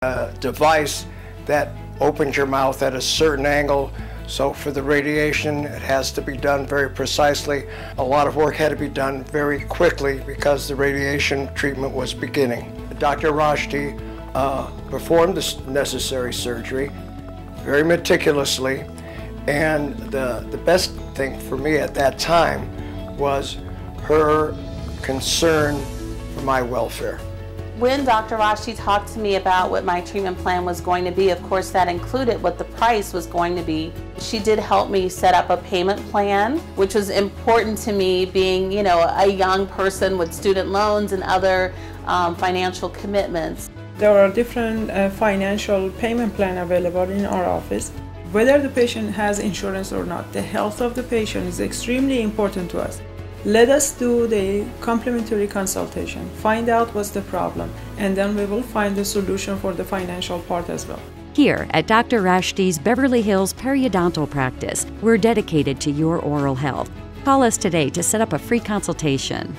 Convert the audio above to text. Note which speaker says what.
Speaker 1: a device that opens your mouth at a certain angle. So for the radiation, it has to be done very precisely. A lot of work had to be done very quickly because the radiation treatment was beginning. Dr. Rashti performed this necessary surgery very meticulously, and the best thing for me at that time was her concern for my welfare.
Speaker 2: When Dr. Rashti talked to me about what my treatment plan was going to be, of course that included what the price was going to be. She did help me set up a payment plan, which was important to me, being, you know, a young person with student loans and other financial commitments.
Speaker 3: There are different financial payment plans available in our office. Whether the patient has insurance or not, the health of the patient is extremely important to us. Let us do the complimentary consultation, find out what's the problem, and then we will find the solution for the financial part as well.
Speaker 4: Here at Dr. Rashti's Beverly Hills Periodontal Practice, we're dedicated to your oral health. Call us today to set up a free consultation.